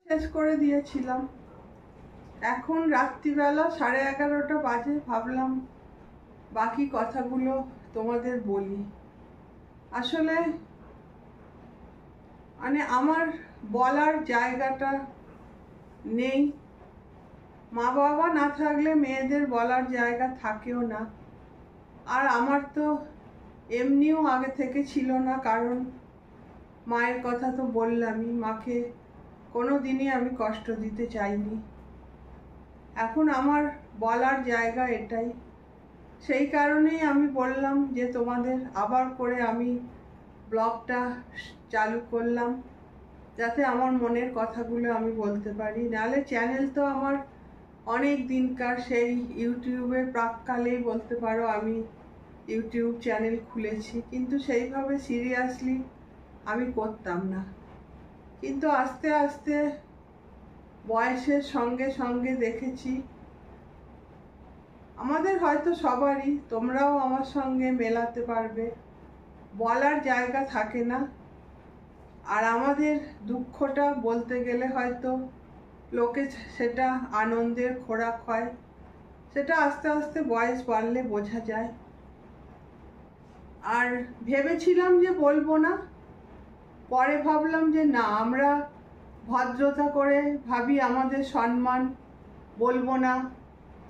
শেষ করে দিয়েছিলাম। এখন রাত্রিবেলা 11:30 বাজে। ভাবলাম বাকি কথাগুলো তোমাদের বলি। আসলে আমার বলার জায়গাটা নেই। মা বাবা না থাকলে মেয়েদের বলার জায়গা থাকেও না। আর আমার তো এমনিও আগে থেকে ছিল না, কারণ মায়ের কথা তো বললামই। মাকে কোনো দিনই আমি কষ্ট দিতে চাইনি। এখন আমার বলার জায়গা এটাই। সেই কারণেই আমি বললাম যে তোমাদের আবার করে আমি ব্লগটা চালু করলাম, যাতে আমার মনের কথাগুলো আমি বলতে পারি। নাহলে চ্যানেল তো আমার অনেক দিনকার, সেই ইউটিউবের প্রাককালেই বলতে পারো আমি ইউটিউব চ্যানেল খুলেছি, কিন্তু সেইভাবে সিরিয়াসলি আমি করতাম না। কিন্তু আস্তে আস্তে বয়সের সঙ্গে সঙ্গে দেখেছি, আমাদের হয়তো সবারই, তোমরাও আমার সঙ্গে মেলাতে পারবে, বলার জায়গা থাকে না। আর আমাদের দুঃখটা বলতে গেলে হয়তো লোকে সেটা আনন্দের খোরাক হয়, সেটা আস্তে আস্তে বয়স বাড়লে বোঝা যায়। আর ভেবেছিলাম যে বলবো না, পরে ভাবলাম যে না, আমরা ভদ্রতা করে ভাবি আমাদের সম্মান, বলবো না,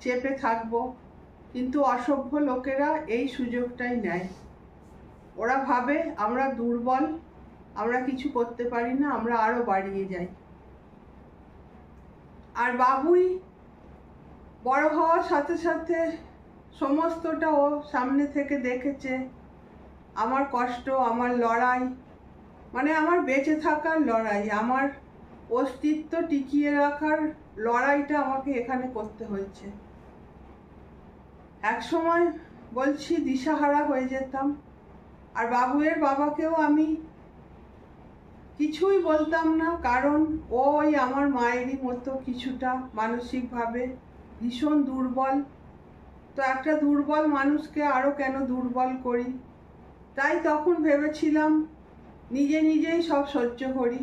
চেপে থাকবো। কিন্তু অসভ্য লোকেরা এই সুযোগটাই নেয়। ওরা ভাবে আমরা দুর্বল, আমরা কিছু করতে পারি না, আমরা আরো বাড়িয়ে যাই। আর বাবুই বড় হওয়ার সাথে সাথে সমস্তটা ও সামনে থেকে দেখেছে। আমার কষ্ট, আমার লড়াই, আমার বেঁচে থাকার লড়াই, আমার অস্তিত্ব টিকিয়ে রাখার লড়াইটা আমাকে এখানে করতে হয়েছে। এক সময় বলছি দিশাহারা হয়ে যেতাম। আর বাবুয়ের বাবাকেও আমি কিছুই বলতাম না, কারণ ওই আমার মায়েরই মতো কিছুটা মানসিকভাবে ভীষণ দুর্বল। তো একটা দুর্বল মানুষকে আরো কেন দুর্বল করি। তাই তখন ভেবেছিলাম নিজে নিজেই সব সহ্য করি।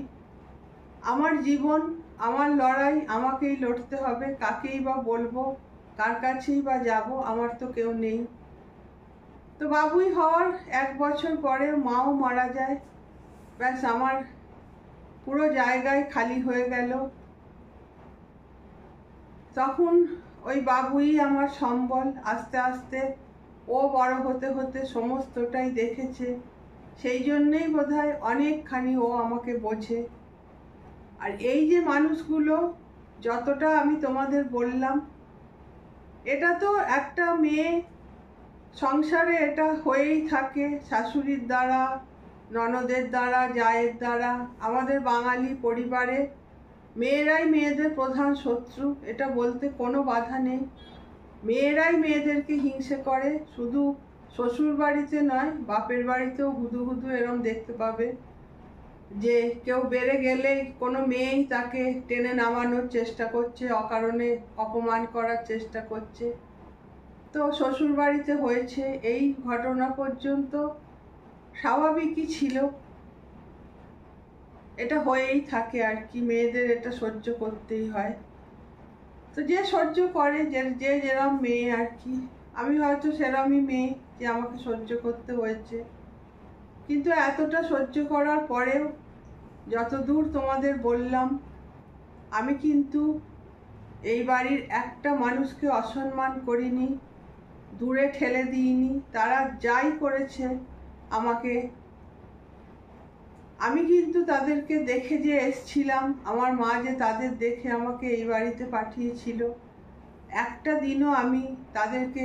আমার জীবন, আমার লড়াই, আমাকেই লড়তে হবে। কাকেই বা বলবো, কার কাছেই বা যাব, আমার তো কেউ নেই। তো বাবুই হওয়ার 1 বছর পরে মাও মারা যায়। ব্যাস, আমার পুরো জায়গায় খালি হয়ে গেল। তখন ওই বাবুই আমার সম্বল। আস্তে আস্তে ও বড় হতে হতে সমস্তটাই দেখেছে। সেই জন্যেই বোধহয় অনেকখানি ও আমাকে বোঝে। আর এই যে মানুষগুলো, যতটা আমি তোমাদের বললাম, এটা তো একটা মেয়ে সংসারে এটা হয়েই থাকে, শাশুড়ির দ্বারা, ননদের দ্বারা, জায়ের দ্বারা। আমাদের বাঙালি পরিবারে মেয়েরাই মেয়েদের প্রধান শত্রু, এটা বলতে কোনো বাধা নেই। মেয়েরাই মেয়েদেরকে হিংসে করে, শুধু শ্বশুর বাড়িতে নয়, বাপের বাড়িতেও হুদু হুদু এরম দেখতে পাবে যে কেউ বেড়ে গেলে কোনো মেয়েই তাকে টেনে নামানোর চেষ্টা করছে, অকারণে অপমান করার চেষ্টা করছে। তো শ্বশুর বাড়িতে হয়েছে, এই ঘটনা পর্যন্ত স্বাভাবিকই ছিল। এটা হয়েই থাকে আর কি, মেয়েদের এটা সহ্য করতেই হয়। তো যে সহ্য করে, যে যেরম মেয়ে আর কি। আমি হয়তো সেরমই মেয়ে যে আমাকে সহ্য করতে হয়েছে। কিন্তু এতটা সহ্য করার পরেও যতদূর তোমাদের বললাম, আমি কিন্তু এই বাড়ির একটা মানুষকে অসম্মান করিনি, দূরে ঠেলে দিইনি। তারা যাই করেছে আমাকে, আমি কিন্তু তাদেরকে দেখে যে এসছিলাম, আমার মা যে তাদের দেখে আমাকে এই বাড়িতে পাঠিয়েছিল, একটা দিনও আমি তাদেরকে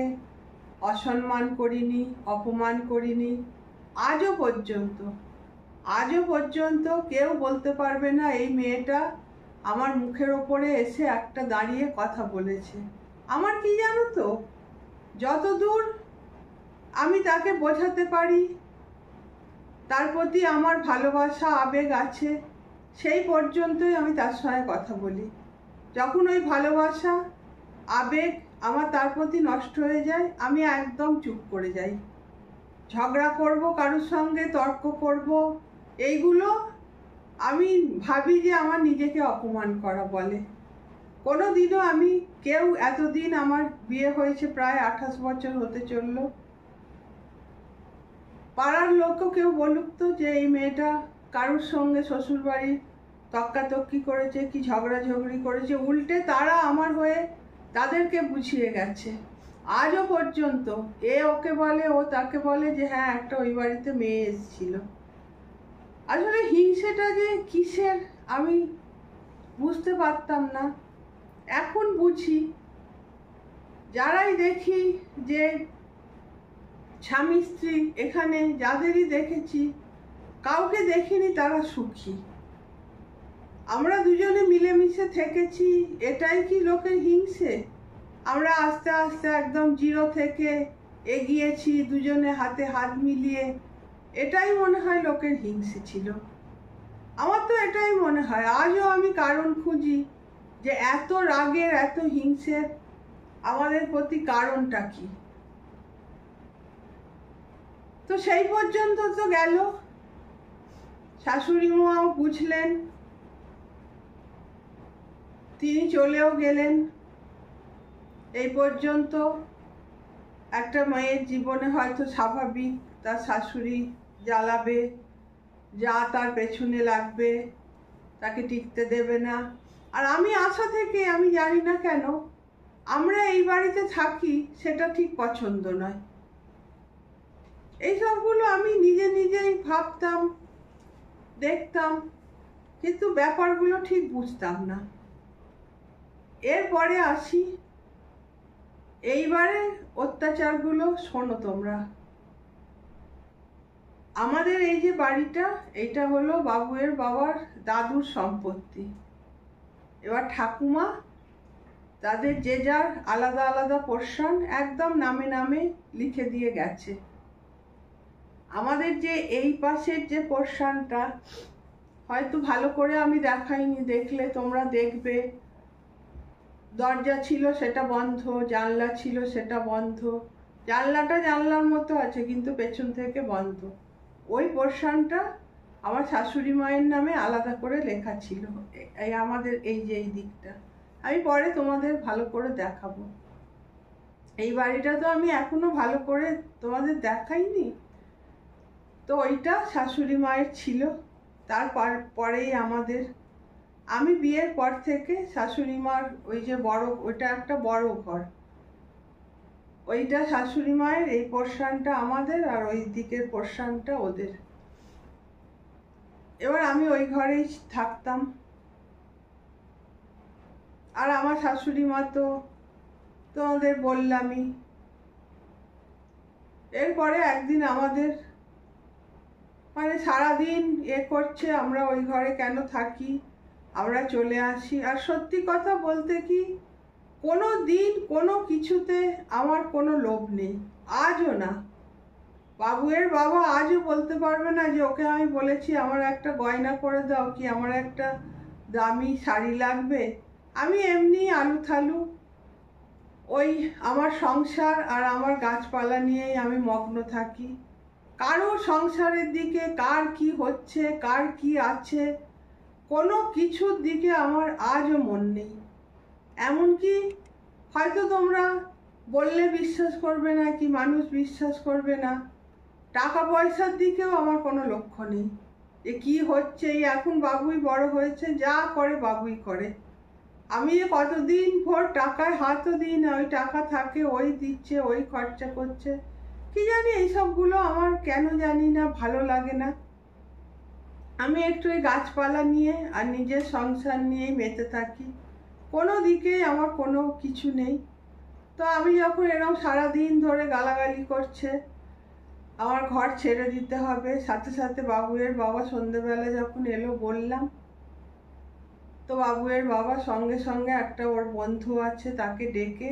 অসম্মান করিনি, অপমান করিনি। আজও পর্যন্ত কেউ বলতে পারবে না এই মেয়েটা আমার মুখের ওপরে এসে একটা দাঁড়িয়ে কথা বলেছে। আমার কি জানো তো, যতদূর আমি তাকে বোঝাতে পারি তার প্রতি আমার ভালোবাসা, আবেগ আছে, সেই পর্যন্তই আমি তার সঙ্গে কথা বলি। যখন ওই ভালোবাসা, আবেগ আমার তার প্রতি নষ্ট হয়ে যায়, আমি একদম চুপ করে যাই। ঝগড়া করব কারোর সঙ্গে, তর্ক করব, এইগুলো আমি ভাবি যে আমার নিজেকে অপমান করা বলে। কোনোদিনও আমি কেউ এতদিন, আমার বিয়ে হয়েছে প্রায় 28 বছর হতে চললো, পাড়ার লোকও কেউ বলুক তো যে এই মেয়েটা কারুর সঙ্গে শ্বশুরবাড়ির তক্কাতক্কি করেছে কি ঝগড়াঝগড়ি করেছে, উল্টে তারা আমার হয়ে তাদেরকে বুঝিয়ে গেছে। আজও পর্যন্ত এ ওকে বলে, ও তাকে বলে যে হ্যাঁ একটা ওই বাড়িতে মেয়ে এসেছিল। আসলে হিংসেটা যে কিসের আমি বুঝতে পারতাম না, এখন বুঝি। যারাই দেখি যে স্বামী স্ত্রী, এখানে যাদেরই দেখেছি কাউকে দেখিনি তারা সুখী। আমরা দুজনে মিলেমিশে থেকেছি, এটাই কি লোকের হিংসে? আমরা আস্তে আস্তে একদম জিরো থেকে এগিয়েছি দুজনে হাতে হাত মিলিয়ে, এটাই মনে হয় লোকের হিংসে ছিল। আমার তো এটাই মনে হয়। আজও আমি কারণ খুঁজি যে এত রাগের, এত হিংসের আমাদের প্রতি কারণটা কি। তো সেই পর্যন্ত তো গেল, শাশুড়ি মাও বুঝলেন, তিনি চলেও গেলেন। এই পর্যন্ত একটা মেয়ের জীবনে হয়তো স্বাভাবিক তার শাশুড়ি জ্বালাবে, যা তার পেছনে লাগবে, তাকে টিকতে দেবে না। আর আমি আশা থেকে, আমি জানি না কেন আমরা এই বাড়িতে থাকি, সেটা ঠিক পছন্দ নয়। এই সবগুলো আমি নিজে নিজেই ভাবতাম, দেখতাম, কিন্তু ব্যাপারগুলো ঠিক বুঝতাম না। এরপরে আসি, এইবারে অত্যাচারগুলো শোনো তোমরা। আমাদের এই যে বাড়িটা, এটা হলো বাবুয়ের বাবার দাদুর সম্পত্তি। এবার ঠাকুমা তাদের যে যার আলাদা আলাদা পোর্শন একদম নামে নামে লিখে দিয়ে গেছে। আমাদের যে এই পাশের যে পোর্শনটা হয়তো ভালো করে আমি দেখাইনি, দেখলে তোমরা দেখবে দরজা ছিল সেটা বন্ধ, জানলা ছিল সেটা বন্ধ। জানলাটা জানলার মতো আছে কিন্তু পেছন থেকে বন্ধ। ওই পোর্শনটা আমার শাশুড়ি মায়ের নামে আলাদা করে লেখা ছিল। এই আমাদের এই যে এই দিকটা আমি পরে তোমাদের ভালো করে দেখাবো। এই বাড়িটা তো আমি এখনো ভালো করে তোমাদের দেখাইনি। তো ওইটা শাশুড়ি মায়ের ছিল। পরেই আমাদের, আমি বিয়ের পর থেকে শাশুড়ি মার ওই যে বড়, ওইটা একটা বড় ঘর, ওইটা শাশুড়ি মায়ের, এই পোর্শনটা আমাদের, আর ওই দিকের পোর্শনটা ওদের। এবার আমি ওই ঘরেই থাকতাম। আর আমার শাশুড়ি মা তো তোমাদের বললামই। এরপরে একদিন আমাদের মানে সারাদিন করছে আমরা ওই ঘরে কেন থাকি, আমরা চলে আসি। আর সত্যি কথা বলতে কি, কোনো দিন কোনো কিছুতে আমার কোনো লোভ নেই, আজও না। বাবুয়ের বাবা আজও বলতে পারবে না যে ওকে আমি বলেছি আমার একটা গয়না করে দাও, কি আমার একটা দামি শাড়ি লাগবে। আমি এমনি আলু থালু ওই আমার সংসার আর আমার গাছপালা নিয়েই আমি মগ্ন থাকি। কারো সংসারের দিকে কার কি হচ্ছে, কার কি আছে, কোনো কিছুর দিকে আমার আজও মন নেই। এমনকি হয়তো তোমরা বললে বিশ্বাস করবে না, কি মানুষ বিশ্বাস করবে না, টাকা পয়সার দিকেও আমার কোনো লক্ষ্য নেই যে কি হচ্ছে। এই এখন বাবুই বড় হয়েছে, যা করে বাবুই করে। আমি কতদিন ভোর টাকায় হাতও দিই না, ওই টাকা থাকে, ওই দিচ্ছে, ওই খরচা করছে। কি জানি এইসবগুলো আমার কেন জানি না ভালো লাগে না। আমি একটু ওই গাছপালা নিয়ে আর নিজের সংসার নিয়েই মেতে থাকি, কোনো দিকেই আমার কোনো কিছু নেই। তো আমি যখন এরকম সারাদিন ধরে গালাগালি করছে, আমার ঘর ছেড়ে দিতে হবে, সাথে সাথে বাবুয়ের বাবা সন্ধ্যেবেলা যখন এলো বললাম, তো বাবুয়ের বাবা সঙ্গে সঙ্গে একটা ওর বন্ধু আছে তাকে ডেকে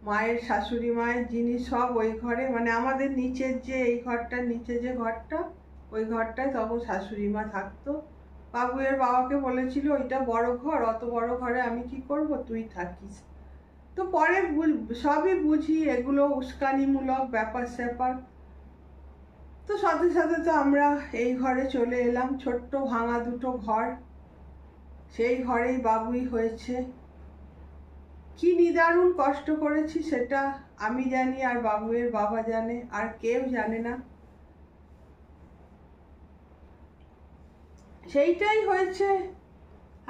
মায়ের, শাশুড়ি মায়ের জিনিস সব ওই ঘরে, মানে আমাদের নিচের যে এই ঘরটার নিচে যে ঘরটা, ওই ঘরটায় তখন শাশুড়ি মা থাকতো। বাবুয়ের বাবাকে বলেছিল ওইটা বড় ঘর, অত বড় ঘরে আমি কি করব, তুই থাকিস। তো পরে সবই বুঝি এগুলো উস্কানিমূলক ব্যাপার স্যাপার। তো সাথে সাথে তো আমরা এই ঘরে চলে এলাম, ছোট্ট ভাঙা দুটো ঘর, সেই ঘরেই বাবুই হয়েছে। কি নিদারুণ কষ্ট করেছি সেটা আমি জানি, আর বাবুয়ের বাবা জানে, আর কেউ জানে না। সেইটাই হয়েছে।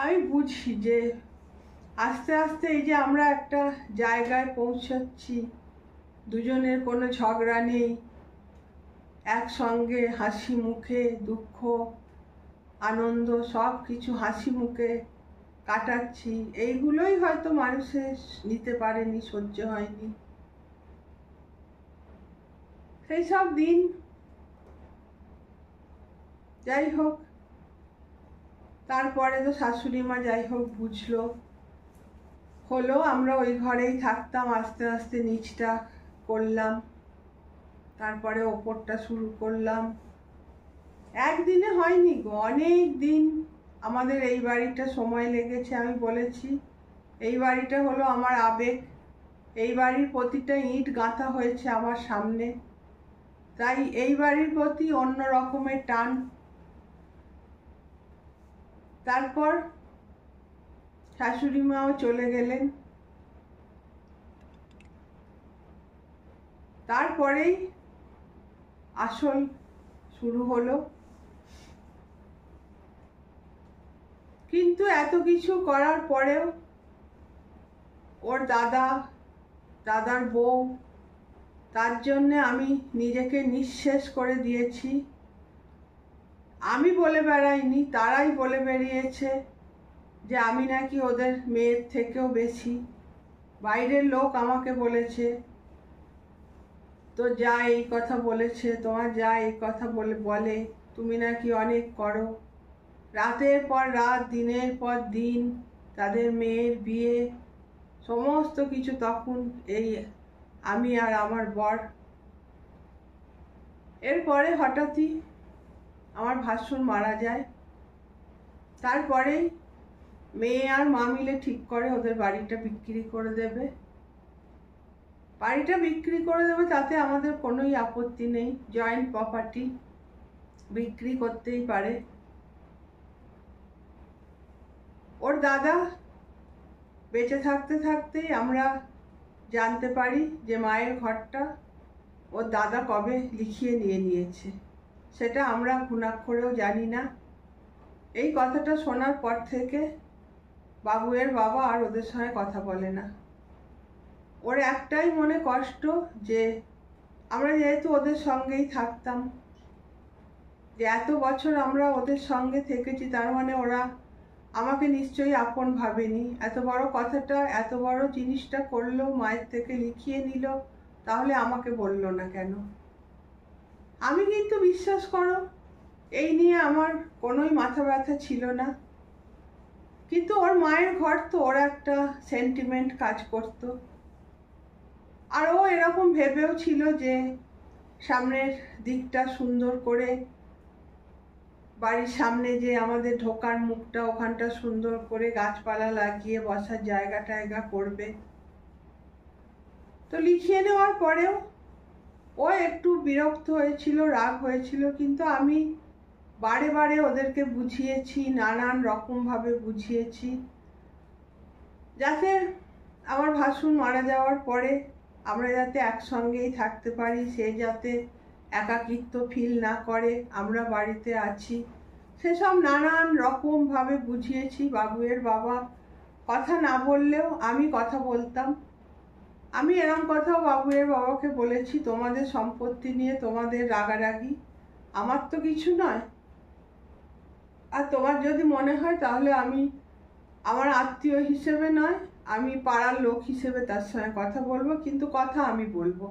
আমি বুঝি যে আস্তে আস্তে এই যে আমরা একটা জায়গায় পৌঁছাচ্ছি, দুজনের কোনো ঝগড়া নেই, একসঙ্গে হাসি মুখে দুঃখ আনন্দ সব কিছু হাসি মুখে কাটাচ্ছি, এইগুলোই হয়তো মানুষের নিতে পারেনি, সহ্য হয়নি সেই সব দিন। যাই হোক, তারপরে তো শাশুড়ি মা যাই হোক বুঝলো, হলো, আমরা ওই ঘরেই থাকতাম। আস্তে আস্তে নিচটা করলাম, তারপরে ওপরটা শুরু করলাম। একদিনে হয়নি গো, অনেক দিন আমাদের এই বাড়িটা সময় লেগেছে। আমি বলেছি এই বাড়িটা হলো আমার আবেগ, এই বাড়ির প্রতিটা ইট গাঁথা হয়েছে আমার সামনে, তাই এই বাড়ির প্রতি অন্য রকমের টান। তারপর শাশুড়ি মাও চলে গেলেন, তারপরেই আসল শুরু হলো। কিন্তু এত কিছু করার পরেও ওর দাদার বউ, তার জন্যে আমি নিজেকে নিঃশেষ করে দিয়েছি। আমি বলে বেড়াইনি, তারাই বলে বেরিয়েছে যে আমি নাকি ওদের মেয়ের থেকেও বেশি। বাইরের লোক আমাকে বলেছে, তো যা এই কথা বলেছে, তোমার যা এই কথা বলে তুমি নাকি অনেক করো। রাতের পর রাত, দিনের পর দিন তাদের মেয়ের বিয়ে, সমস্ত কিছু তখন এই আমি আর আমার বর। এরপরে হঠাৎই আমার ভাসুর মারা যায়। তারপরেই মেয়ে আর মা মিলে ঠিক করে ওদের বাড়িটা বিক্রি করে দেবে। বাড়িটা বিক্রি করে দেবে তাতে আমাদের কোনোই আপত্তি নেই, জয়েন্ট প্রপার্টি, বিক্রি করতেই পারে। ওর দাদা বেঁচে থাকতে থাকতেই আমরা জানতে পারি যে মায়ের ঘরটা ওর দাদা কবে লিখিয়ে নিয়েছে, সেটা আমরা ঘুণাক্ষরেও জানি না। এই কথাটা শোনার পর থেকে বাবুয়ের বাবা আর ওদের সঙ্গে কথা বলে না। ওর একটাই মনে কষ্ট যে আমরা যেহেতু ওদের সঙ্গেই থাকতাম, যে এত বছর আমরা ওদের সঙ্গে থেকেছি, তার মানে ওরা আমাকে নিশ্চয়ই আপন ভাবেনি। এত বড় কথাটা, এত বড় জিনিসটা করলো, মায়ের থেকে লিখিয়ে নিল, তাহলে আমাকে বললো না কেন? আমি কিন্তু বিশ্বাস করো এই নিয়ে আমার কোনোই মাথা ব্যথা ছিল না, কিন্তু ওর মায়ের ঘর তো ওর একটা সেন্টিমেন্ট কাজ করত। আর ও এরকম ভেবেও ছিল যে সামনের দিকটা সুন্দর করে, বাড়ির সামনে যে আমাদের ঢোকার মুখটা, ওখানটা সুন্দর করে গাছপালা লাগিয়ে বসার জায়গা টায়গা করবে। তো লিখিয়ে নেওয়ার পরেও ও একটু বিরক্ত হয়েছিল, রাগ হয়েছিল, কিন্তু আমি বারে বারে ওদেরকে বুঝিয়েছি, নানান রকমভাবে বুঝিয়েছি, যাতে আমার ভাসুর মারা যাওয়ার পরে আমরা যাতে একসঙ্গেই থাকতে পারি, সে যাতে একাকিত্ব ফিল না করে, আমরা বাড়িতে আছি, সেসব নানান রকমভাবে বুঝিয়েছি। বাবুয়ের বাবা কথা না বললেও আমি কথা বলতাম। আমি এরকম কথাও বাবুয়ের বাবাকে বলেছি, তোমাদের সম্পত্তি নিয়ে তোমাদের রাগারাগি, আমার তো কিছু নয়, আর তোমার যদি মনে হয় তাহলে আমি আমার আত্মীয় হিসেবে নয়, আমি পাড়ার লোক হিসেবে তার সঙ্গে কথা বলবো, কিন্তু কথা আমি বলবো,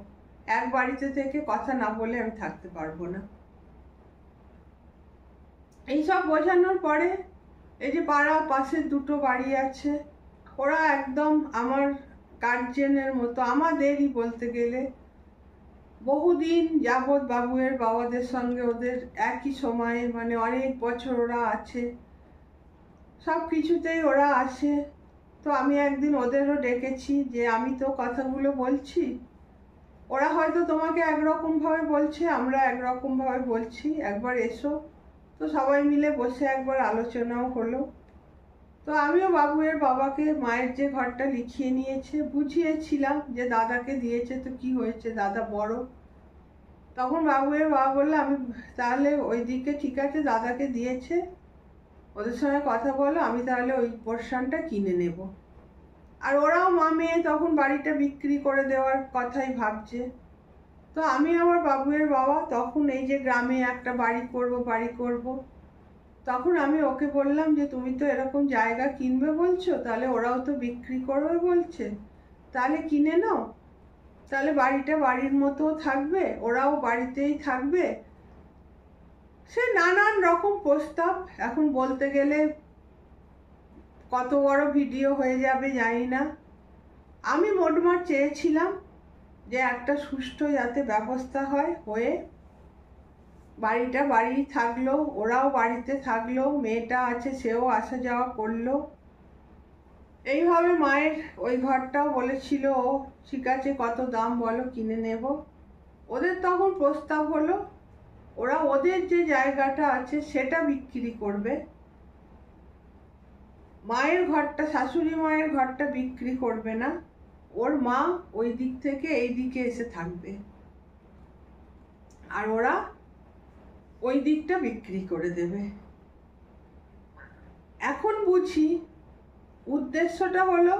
এক বাড়িতে থেকে কথা না বলে আমি থাকতে পারবো না। এইসব বোঝানোর পরে এই যে পাড়া পাশের দুটো বাড়ি আছে, ওরা একদম আমার গার্জেনের মতো, আমাদেরই বলতে গেলে। বহুদিন যাবৎ বাবুয়ের বাবাদের সঙ্গে ওদের একই সময়ে, মানে অনেক বছর ওরা আছে, সব কিছুতেই ওরা আসে। তো আমি একদিন ওদেরও ডেকেছি যে আমি তো কথাগুলো বলছি, ওরা হয়তো তোমাকে একরকম ভাবে বলছে, আমরা একরকম ভাবে বলছি, একবার এসো। তো সবাই মিলে বসে একবার আলোচনাও হলো। তো আমিও বাবুয়ের বাবাকে মায়ের যে ঘরটা লিখিয়ে নিয়েছে বুঝিয়েছিলাম যে দাদাকে দিয়েছে, তো কি হয়েছে, দাদা বড়। তখন বাবুয়ের বাবা বললো, আমি তাহলে ওই দিকে ঠিক আছে, দাদাকে দিয়েছে, ওদের সঙ্গে কথা বলো, আমি তাহলে ওই পোর্শনটা কিনে নেব। আর ওরাও মা মেয়ে তখন বাড়িটা বিক্রি করে দেওয়ার কথাই ভাবছে। তো আমি আমার বাবুয়ের বাবা তখন এই যে গ্রামে একটা বাড়ি করব, তখন আমি ওকে বললাম যে তুমি তো এরকম জায়গা কিনবে বলছো, তাহলে ওরাও তো বিক্রি করবে বলছে, তাহলে কিনে নাও, তাহলে বাড়িটা বাড়ির মতো থাকবে, ওরাও বাড়িতেই থাকবে। সে নানান রকম প্রস্তাব, এখন বলতে গেলে কত বড় ভিডিও হয়ে যাবে জানি না। আমি মোটমাট চেয়েছিলাম যে একটা সুষ্ঠু যাতে ব্যবস্থা হয়ে বাড়িটা বাড়ি থাকলো, ওরাও বাড়িতে থাকলো, মেয়েটা আছে সেও আসা যাওয়া করলো। এইভাবে মায়ের ওই ঘরটাও বলেছিল ও ঠিক আছে কত দাম বলো কিনে নেব। ওদের তখন প্রস্তাব হলো ওরা ওদের যে জায়গাটা আছে সেটা বিক্রি করবে, মায়ের ঘরটা, শাশুড়ি মায়ের ঘরটা বিক্রি করবে না, ওর মা ওই দিক থেকে এই দিকে এসে থাকবে, আর ওরা ওই দিকটা বিক্রি করে দেবে। এখন বুঝি উদ্দেশ্যটা হলো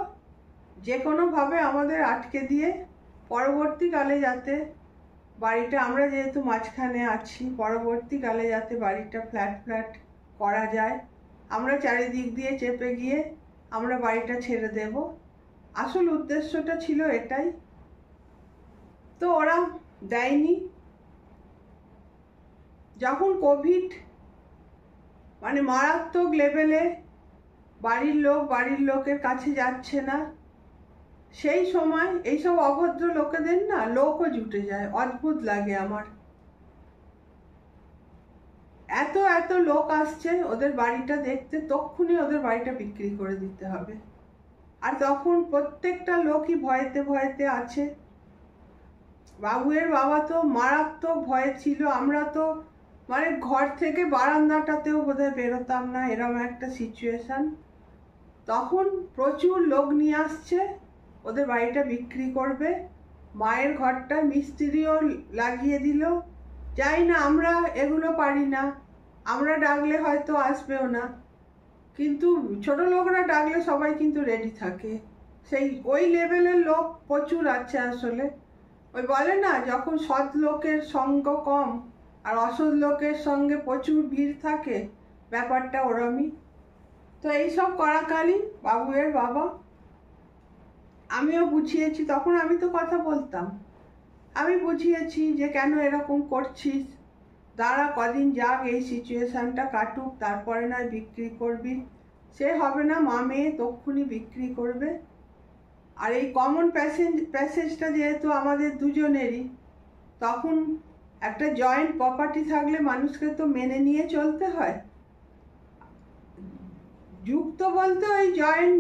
যে কোনোভাবে আমাদের আটকে দিয়ে পরবর্তীকালে যাতে বাড়িটা, আমরা যেহেতু মাঝখানে আছি, পরবর্তীকালে যাতে বাড়িটা ফ্ল্যাট করা যায়, আমরা চারিদিক দিয়ে চেপে গিয়ে আমরা বাড়িটা ছেড়ে দেব। আসল উদ্দেশ্যটা ছিল এটাই। তো ওরা দেয়নি। যখন কোভিড মানে মারাত্মক লেভেলে বাড়ির লোকের কাছে যাচ্ছে না, সেই সময় এইসব অভদ্র লোকেদের না লোকও জুটে যায়, অদ্ভুত লাগে আমার। এত লোক আসছে ওদের বাড়িটা দেখতে, তক্ষুনি ওদের বাড়িটা বিক্রি করে দিতে হবে। আর তখন প্রত্যেকটা লোকই ভয়েতে আছে। বাবুয়ের বাবা তো মারাত্মক ভয়ে ছিল, আমরা তো মানে ঘর থেকে বারান্দাটাতেও বোধহয় বেরোতাম না, এরকম একটা সিচুয়েশন। তখন প্রচুর লোক নিয়ে আসছে, ওদের বাড়িটা বিক্রি করবে, মায়ের ঘরটা মিস্ত্রিও লাগিয়ে দিল। যাই না, আমরা এগুলো পারি না, আমরা ডাকলে হয়তো আসবেও না, কিন্তু ছোট লোকরা ডাকলে সবাই কিন্তু রেডি থাকে। সেই ওই লেভেলের লোক প্রচুর আছে আসলে। ওই বলে না, যখন সৎ লোকের সঙ্গ কম আর অসৎ লোকের সঙ্গে প্রচুর ভিড় থাকে, ব্যাপারটা ওরমই। তো এইসব করাকালীন বাবুয়ের বাবা, আমিও বুঝিয়েছি, তখন আমি তো কথা বলতাম, আমি বুঝিয়েছি যে কেন এরকম করছিস, দাঁড়া কদিন যাক, এই সিচুয়েশনটা কাটুক, তারপরে নয় বিক্রি করবি। সে হবে না, মা মেয়ে তক্ষুনি বিক্রি করবে। আর এই কমন প্যাসেজটা যেহেতু আমাদের দুজনেরই, তখন একটা জয়েন্ট প্রপার্টি থাকলে মানুষকে তো মেনে নিয়ে চলতে হয়। যুক্ত বলতে ওই জয়েন্ট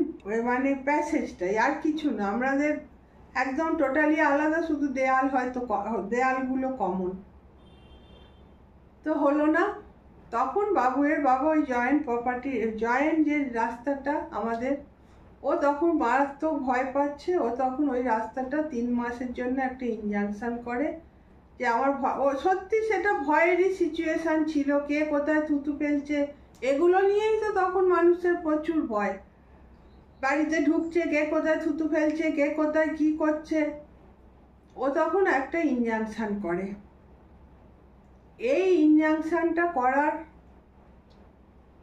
মানে প্যাসেজটাই, আর কিছু না, আমাদের একদম টোটালি আলাদা, শুধু দেয়াল হয়তো, দেয়ালগুলো কমন। তো হলো না, তখন বাবুয়ের বাবা ওই জয়েন্ট যে রাস্তাটা আমাদের, ও তখন মারাত্মক ভয় পাচ্ছে। ও তখন ওই রাস্তাটা 3 মাসের জন্য একটা ইনজাংশন করে যে আমার ও সত্যি সেটা ভয়েরই সিচুয়েশন ছিল, কে কোথায় থুতু ফেলছে এগুলো নিয়েই তো তখন মানুষের প্রচুর ভয়। বাড়িতে ঢুকছে, কে কোথায় থুতু ফেলছে, কে কোথায় কি করছে, ও তখন একটা ইনজাংশন করে। এই ইনজাংশনটা করার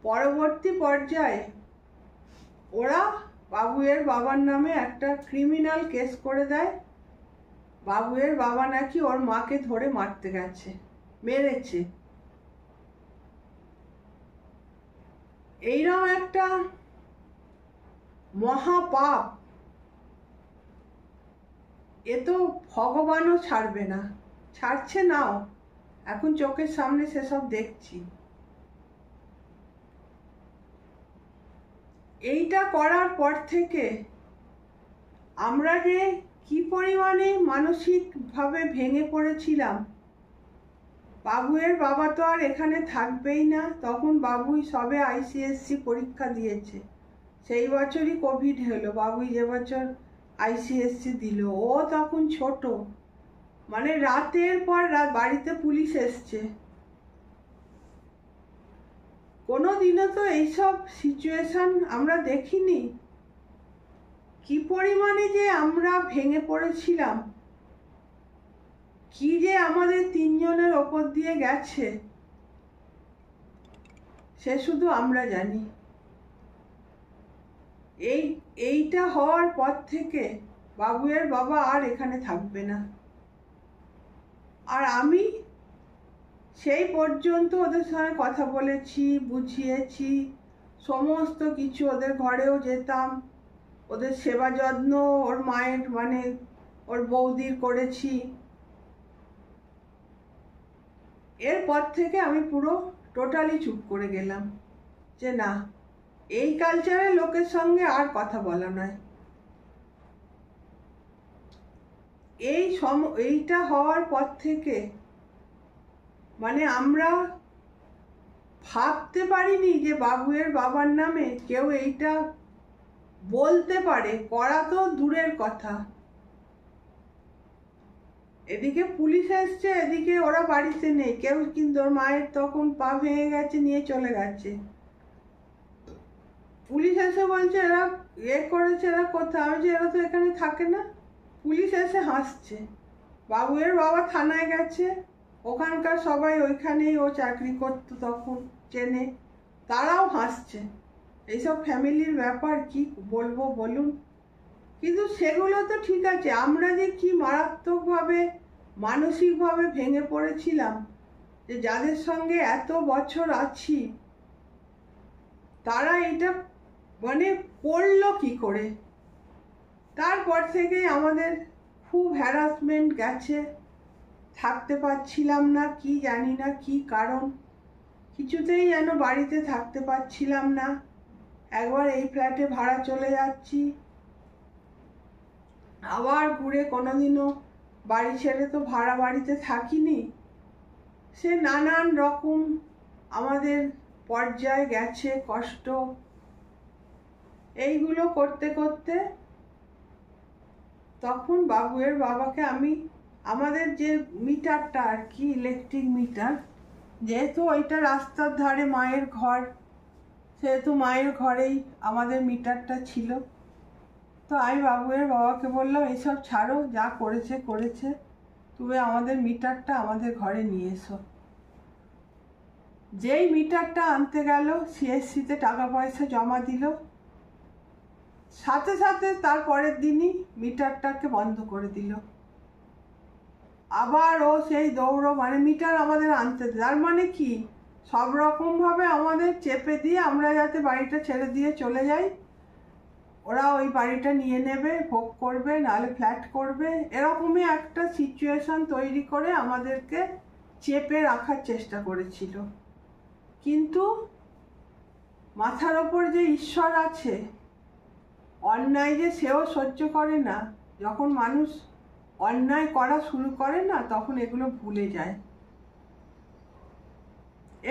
পরবর্তী পর্যায়ে ওরা বাবুয়ের বাবার নামে একটা ক্রিমিনাল কেস করে দেয়। বাবুয়ের বাবা নাকি ওর মাকে ধরে মারতে গেছে, মেরেছে। এইরকম একটা মহাপাপ, এ তো ভগবানও ছাড়বে না, ছাড়ছে নাও, এখন চোখের সামনে সেসব দেখছি। এইটা করার পর থেকে আমরা যে কি পরিমাণে মানসিকভাবে ভেঙে পড়েছিলাম। বাবুয়ের বাবা তো আর এখানে থাকবেই না, তখন বাবুই সবে আইসিএসসি পরীক্ষা দিয়েছে, সেই বছরই কোভিড হলো। বাবুই যে বছর আইসিএসসি দিল, ও তখন ছোট, মানে রাতের পর রাত বাড়িতে পুলিশ এসছে। কোনোদিনও তো এইসব সিচুয়েশন আমরা দেখিনি। কি পরিমাণে যে আমরা ভেঙে পড়েছিলাম, কি যে আমাদের তিনজনের ওপর দিয়ে গেছে, সে শুধু আমরা জানি। এইটা হওয়ার পর থেকে বাবুয়ের বাবা আর এখানে থাকবে না। আর আমি সেই পর্যন্ত ওদের সঙ্গে কথা বলেছি, বুঝিয়েছি, সমস্ত কিছু, ওদের ঘরেও যেতাম, ওদের সেবা যত্ন ওর মায়ের মানে ওর বৌদির করেছি। এরপর থেকে আমি পুরো টোটালি চুপ করে গেলাম যে না, এই কালচারের লোকের সঙ্গে আর কথা বলা নয়। এইটা হওয়ার পর থেকে মানে আমরা ভাবতে পারিনি যে বাবুয়ের বাবার নামে কেউ এইটা বলতে পারে, করা তো দূরের কথা। এদিকে পুলিশ এসছে, এদিকে ওরা বাড়িতে নেই কেউ, কিন্তু ওর মায়ের তখন পা ভেঙে গেছে, নিয়ে চলে গেছে। পুলিশ এসে বলছে এরা করেছে, এরা কোথায়? আমি যে এরা তো এখানে থাকে না। পুলিশ এসে হাসছে। বাবুয়ের বাবা থানায় গেছে, ওখানকার সবাই, ওইখানেই ও চাকরি করতো তখন, চেনে, তারাও হাসছে। এইসব ফ্যামিলির ব্যাপার কি বলবো বলুন। কিন্তু সেগুলো তো ঠিক আছে, আমরা যে কি মারাত্মকভাবে মানসিকভাবে ভেঙে পড়েছিলাম, যে যাদের সঙ্গে এত বছর আছি তারা এটা মানে করলো কি করে। তারপর থেকেই আমাদের খুব হ্যারাসমেন্ট গেছে, থাকতে পারছিলাম না, কি জানি না কি কারণ, কিছুতেই যেন বাড়িতে থাকতে পারছিলাম না। একবার এই ফ্ল্যাটে ভাড়া চলে যাচ্ছি, আবার ঘুরে কোনোদিনও বাড়ি ছেড়ে তো ভাড়া বাড়িতে থাকিনি। সে নানান রকম আমাদের পর্যায়ে গেছে কষ্ট। এইগুলো করতে করতে তখন বাবুয়ের বাবাকে আমি, আমাদের যে মিটারটা আর কি, ইলেকট্রিক মিটার, যেহেতু ওইটা রাস্তার ধারে মায়ের ঘর, সেহেতু মায়ের ঘরেই আমাদের মিটারটা ছিল। তো আমি বাবুয়ের বাবাকে বললাম এইসব ছাড়ো, যা করেছে করেছে, তুমি আমাদের মিটারটা আমাদের ঘরে নিয়ে এসো। যেই মিটারটা আনতে গেল, সিএসসিতে টাকা পয়সা জমা দিল, সাথে সাথে তার পরের দিনই মিটারটাকে বন্ধ করে দিল। আবার ও সেই দৌড়, মানে মিটার আমাদের আনতে, তার মানে কি সব রকমভাবে আমাদের চেপে দিয়ে আমরা যাতে বাড়িটা ছেড়ে দিয়ে চলে যাই, ওরা ওই বাড়িটা নিয়ে নেবে, ভোগ করবে, নাহলে ফ্ল্যাট করবে, এরকমই একটা সিচুয়েশন তৈরি করে আমাদেরকে চেপে রাখার চেষ্টা করেছিল। কিন্তু মাথার ওপর যে ঈশ্বর আছে, অন্যায় যে সেও সহ্য করে না। যখন মানুষ অন্যায় করা শুরু করে না, তখন এগুলো ভুলে যায়।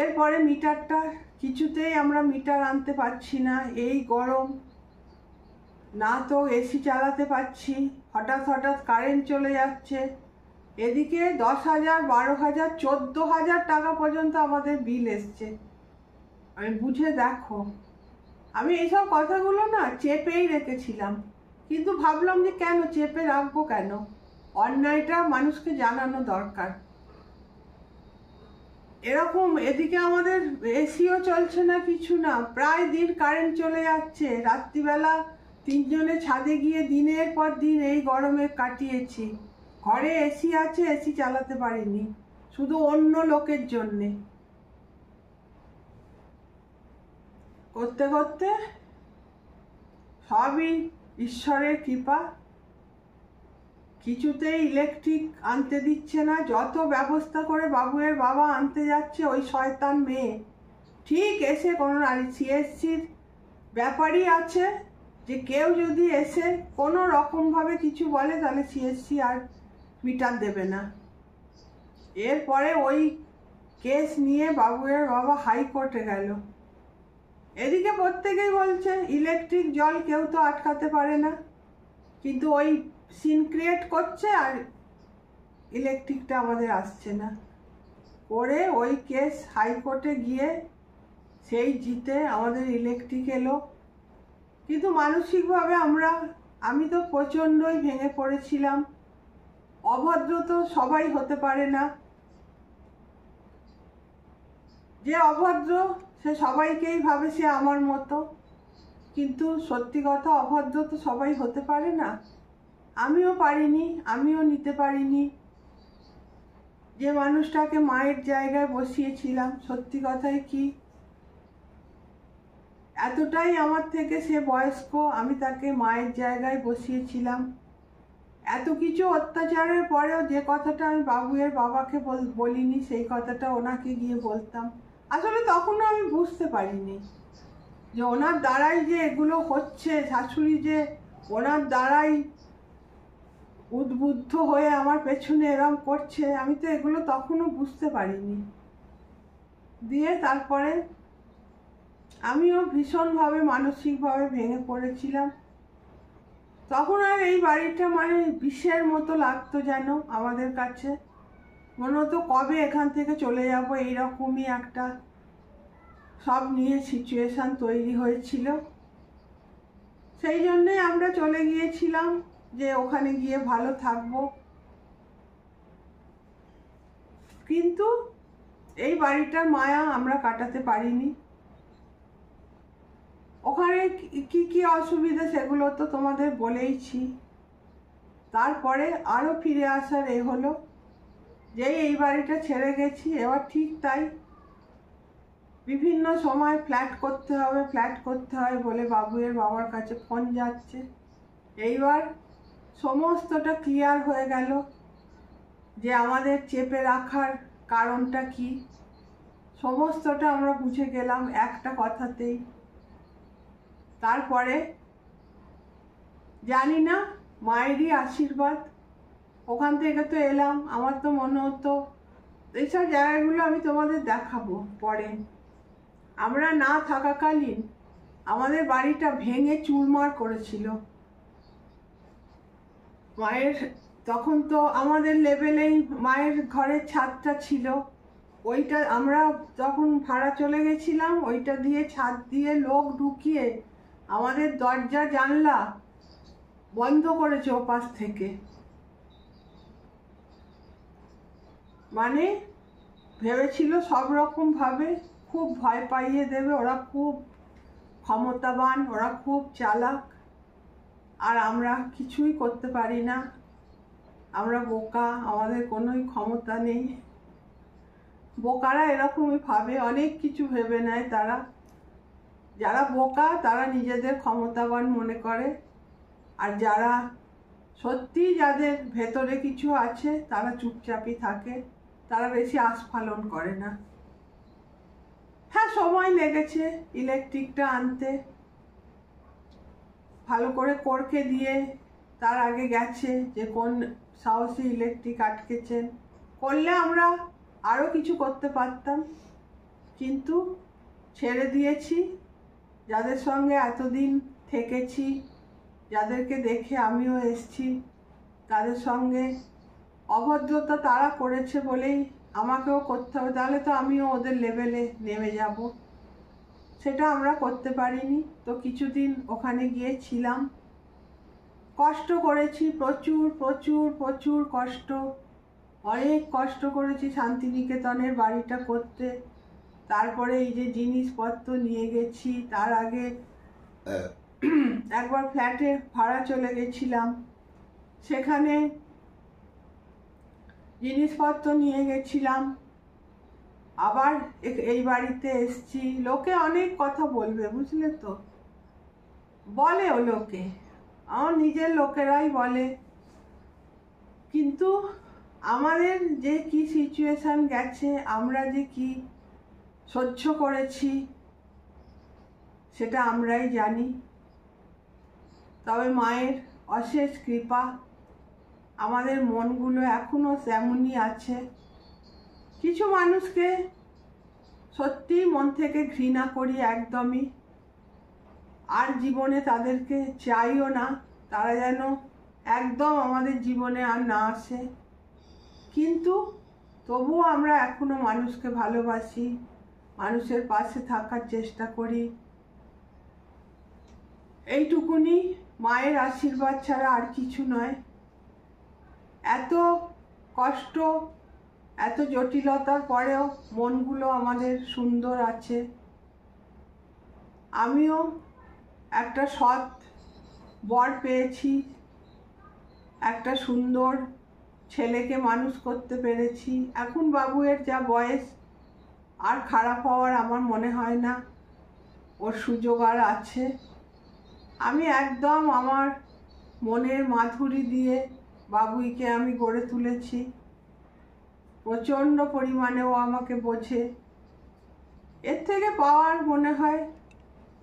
এরপরে মিটারটা কিছুতেই আমরা মিটার আনতে পারছি না, এই গরম, না তো এসি চালাতে পারছি, হঠাৎ হঠাৎ কারেন্ট চলে যাচ্ছে, এদিকে 10,000, 12,000, 14,000 টাকা পর্যন্ত আমাদের বিল এসছে। আমি বুঝে দেখো, আমি এইসব কথাগুলো না চেপেই রেখেছিলাম, কিন্তু ভাবলাম যে কেন চেপে রাখবো, কেন, অন্যায়টা মানুষকে জানানো দরকার। এরকম এদিকে আমাদের এসিও চলছে না, কিছু না, প্রায় দিন কারেন্ট চলে যাচ্ছে। রাত্রিবেলা তিনজনে ছাদে গিয়ে দিনের পর দিন এই গরমে কাটিয়েছি। ঘরে এসি আছে, এসি চালাতে পারিনি, শুধু অন্য লোকের জন্যে। করতে করতে সবই ঈশ্বরের কৃপা। কিছুতেই ইলেকট্রিক আনতে দিচ্ছে না, যত ব্যবস্থা করে বাবুয়ের বাবা আনতে যাচ্ছে, ওই শয়তান মেয়ে ঠিক এসে কোনো নারী সিএসসির ব্যাপারই আছে, যে কেউ যদি এসে কোনো রকমভাবে কিছু বলে তাহলে সিএসসি আর মিটার দেবে না। এরপরে ওই কেস নিয়ে বাবুয়ের বাবা হাইকোর্টে গেল। এদিকে প্রত্যেকেই বলছে ইলেকট্রিক জল কেউ তো আটকাতে পারে না, কিন্তু ওই সিন ক্রিয়েট করছে আর ইলেকট্রিকটা আমাদের আসছে না করে ওই কেস হাইকোর্টে গিয়ে সেই জিতে আমাদের ইলেকট্রিক এলো। কিন্তু মানসিকভাবে আমি তো প্রচণ্ডই ভেঙে পড়েছিলাম। অভদ্র তো সবাই হতে পারে না, যে অভদ্র সে সবাইকেই ভাবে সে আমার মতো, কিন্তু সত্যি কথা অভদ্র তো সবাই হতে পারে না। আমিও পারিনি, আমিও নিতে পারিনি। যে মানুষটাকে মায়ের জায়গায় বসিয়েছিলাম, সত্যি কথাই কি এতটাই আমার থেকে সে বয়স্ক, আমি তাকে মায়ের জায়গায় বসিয়েছিলাম। এত কিছু অত্যাচারের পরেও যে কথাটা আমি বাবুয়ের বাবাকে বলিনি, সেই কথাটা ওনাকে গিয়ে বলতাম। আসলে তখনও আমি বুঝতে পারিনি যে ওনার দ্বারাই যে এগুলো হচ্ছে, শাশুড়ি যে ওনার দ্বারাই উদ্বুদ্ধ হয়ে আমার পেছনে এরম করছে, আমি তো এগুলো তখনও বুঝতে পারিনি। দিয়ে তারপরে আমিও ভীষণভাবে মানসিকভাবে ভেঙে পড়েছিলাম। তখন আর এই বাড়িটা মানে বিষের মতো লাগতো যেন আমাদের কাছে, মনে হতো কবে এখান থেকে চলে যাব, এইরকমই একটা সব নিয়ে সিচুয়েশন তৈরি হয়েছিল। সেই জন্যই আমরা চলে গিয়েছিলাম যে ওখানে গিয়ে ভালো থাকবো। কিন্তু এই বাড়িটার মায়া আমরা কাটাতে পারিনি। ওখানে কি কি অসুবিধা সেগুলো তো তোমাদের বলেইছি। তারপরে আরও ফিরে আসার হলো যেই এই বাড়িটা ছেড়ে গেছি, এবার ঠিক তাই বিভিন্ন সময় ফ্ল্যাট করতে হয় বলে বাবুয়ের বাবার কাছে ফোন যাচ্ছে। এইবার সমস্তটা ক্লিয়ার হয়ে গেল যে আমাদের চেপে রাখার কারণটা কি, সমস্তটা আমরা বুঝে গেলাম একটা কথাতেই। তারপরে জানি না মায়েরই আশীর্বাদ, ওখান থেকে তো এলাম। আমার তো মনে হতো এইসব জায়গাগুলো আমি তোমাদের দেখাবো পরে। আমরা না থাকাকালীন আমাদের বাড়িটা ভেঙে চুরমার করেছিল মায়ের। তখন তো আমাদের লেভেলেই মায়ের ঘরের ছাদটা ছিল, ওইটা আমরা যখন ভাড়া চলে গেছিলাম ওইটা দিয়ে ছাদ দিয়ে লোক ঢুকিয়ে আমাদের দরজা জানলা বন্ধ করেছে ওপাশ থেকে। মানে ভেবেছিল সব রকম ভাবে খুব ভয় পাইয়ে দেবে, ওরা খুব ক্ষমতাবান, ওরা খুব চালাক, আর আমরা কিছুই করতে পারি না, আমরা বোকা, আমাদের কোনোই ক্ষমতা নেই। বোকারা এরকমই ভাবে, অনেক কিছু ভেবে নেয় তারা। যারা বোকা তারা নিজেদের ক্ষমতাবান মনে করে, আর যারা সত্যি যাদের ভেতরে কিছু আছে তারা চুপচাপই থাকে, তারা বেশি আস্ফালন করে না। হ্যাঁ, সময় লেগেছে ইলেকট্রিকটা আনতে, ভালো করে করকে দিয়ে তার আগে গেছে যে কোন সাহসী ইলেকট্রিক আটকেছেন। করলে আমরা আরও কিছু করতে পারতাম, কিন্তু ছেড়ে দিয়েছি। যাদের সঙ্গে এতদিন থেকেছি, যাদেরকে দেখে আমিও এসছি, তাদের সঙ্গে অভদ্রতা তারা করেছে বলেই আমাকেও করতে হবে, তাহলে তো আমিও ওদের লেভেলে নেমে যাব। সেটা আমরা করতে পারিনি। তো কিছুদিন ওখানে গিয়েছিলাম, কষ্ট করেছি, প্রচুর প্রচুর প্রচুর কষ্ট, অনেক কষ্ট করেছি শান্তিনিকেতনের বাড়িটা করতে। তারপরে এই যে জিনিসপত্র নিয়ে গেছি, তার আগে একবার ফ্ল্যাটে ভাড়া চলে গেছিলাম, সেখানে জিনিসপত্র নিয়ে গেছিলাম, আবার এই বাড়িতে এসছি। লোকে অনেক কথা বলবে, বুঝলে তো, বলে ও লোকে, আমার নিজের লোকেরাই বলে, কিন্তু আমাদের যে কি সিচুয়েশন গেছে, আমরা যে কি সহ্য করেছি সেটা আমরাই জানি। তবে মায়ের অশেষ কৃপা আমাদের মনগুলো এখনো তেমনই আছে। কিছু মানুষকে সত্যিই মন থেকে ঘৃণা করি একদমই, আর জীবনে তাদেরকে চাইও না, তারা যেন একদম আমাদের জীবনে আর না আসে। কিন্তু তবুও আমরা এখনো মানুষকে ভালোবাসি, মানুষের পাশে থাকার চেষ্টা করি। এইটুকুনি মায়ের আশীর্বাদ ছাড়া আর কিছু নয়। এত কষ্ট, এত জটিলতার পরেও মনগুলো আমাদের সুন্দর আছে। আমিও একটা সৎ বর পেয়েছি, একটা সুন্দর ছেলেকে মানুষ করতে পেরেছি। এখন বাবুয়ের যা বয়স, আর খারাপ হওয়ার আমার মনে হয় না, ওর সুযোগ আর আছে। আমি একদম আমার মনের মাধুরী দিয়ে বাবুইকে আমি গড়ে তুলেছি। প্রচণ্ড পরিমাণে ও আমাকে বোঝে। এর থেকে পাওয়ার মনে হয়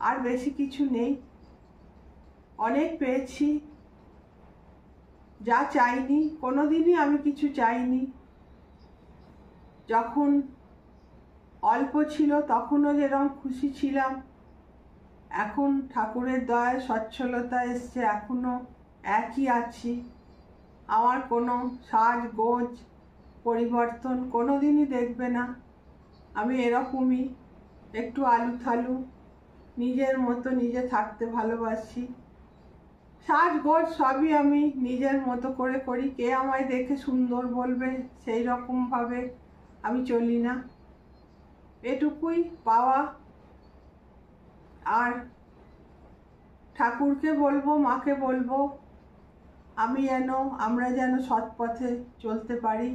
আর বেশি কিছু নেই। অনেক পেয়েছি, যা চাইনি, কোনোদিনই আমি কিছু চাইনি। যখন অল্প ছিল তখনও যেরকম খুশি ছিলাম, এখন ঠাকুরের দয়ায় সচ্ছলতা এসছে, এখনো একই আছি। আমার কোনো সাজগোজ পরিবর্তন কোনোদিনই দেখবে না। আমি এরকমই একটু আলুথালু, নিজের মতো নিজে থাকতে ভালোবাসি। সাজগোজ সবই আমি নিজের মতো করে করি। কে আমায় দেখে সুন্দর বলবে সেই রকমভাবে আমি চলি না। এটুকুই পাওয়া। আর ঠাকুরকে বলবো, মাকে বলবো, আমরা যেন সৎ পথে চলতে পারি।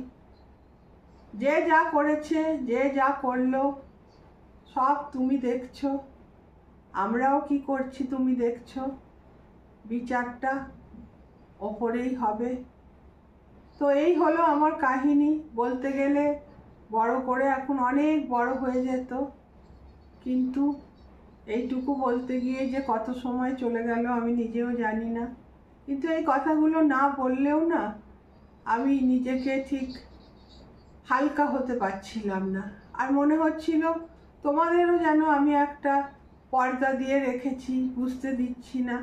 যে যা করেছে, যে যা করলো, সব তুমি দেখছো, আমরাও কি করছি তুমি দেখছো। বিচারটা ওপরেই হবে। তো এই হলো আমার কাহিনী। বলতে গেলে বড় করে এখন অনেক বড় হয়ে যেত, কিন্তু এইটুকু বলতে গিয়ে যে কত সময় চলে গেল আমি নিজেও জানি না। কিন্তু এই কথাগুলো না বললেও না, আমি নিজেকে ঠিক হালকা হতে পারছিলাম না। আর মনে হচ্ছিল তোমাদেরও যেন আমি একটা পর্দা দিয়ে রেখেছি, বুঝতে দিচ্ছি না।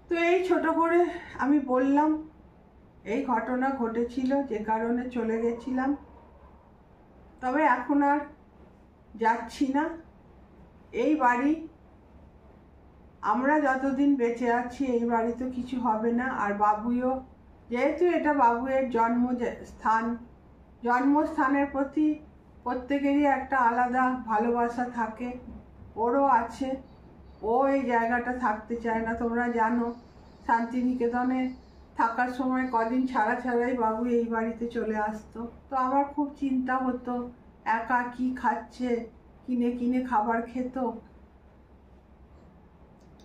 তো এই ছোট করে আমি বললাম, এই ঘটনা ঘটেছিল যে কারণে চলে গেছিলাম। তবে এখন আর যাচ্ছি না। এই বাড়ি, আমরা যতদিন বেঁচে আছি এই বাড়ি তো কিছু হবে না। আর বাবুইও, যেহেতু এটা বাবুয়ের জন্মস্থানের প্রতি প্রত্যেকেরই একটা আলাদা ভালোবাসা থাকে, ওরও আছে। ও এই জায়গাটা থাকতে চায় না। তোমরা জানো শান্তিনিকেতনে থাকার সময় কদিন ছাড়াই বাবু এই বাড়িতে চলে আসতো। তো আমার খুব চিন্তা হতো, একা কি খাচ্ছে, কিনে কিনে খাবার খেত।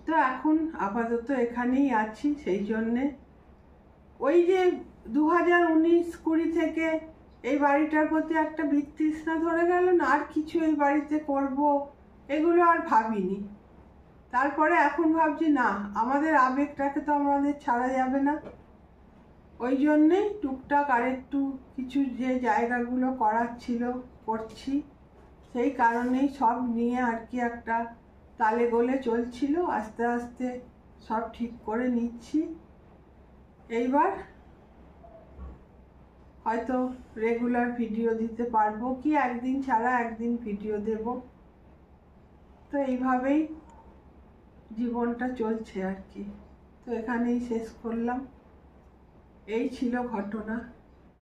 তো এখন আপাতত এখানেই আছি। সেই জন্যে ওই যে 2019-20 থেকে এই বাড়িটার প্রতি একটা বিতৃষ্ণা ধরে গেল না, আর কিছু এই বাড়িতে করব, এগুলো আর ভাবিনি। তারপরে এখন ভাবছি না, আমাদের আবেগটাকে তো আমাদের ছাড়া যাবে না। ওই জন্যেই টুকটাক আরেকটু কিছু যে জায়গাগুলো করার ছিল করছি। সেই কারণেই সব নিয়ে আর কি একটা তালে গোলে চলছিল। আস্তে আস্তে সব ঠিক করে নিচ্ছি। এইবার হয়তো রেগুলার ভিডিও দিতে পারবো, কি একদিন ছাড়া একদিন ভিডিও দেব। তো এইভাবেই জীবনটা চলছে আর কি। তো এখানেই শেষ করলাম। এই ছিল ঘটনা।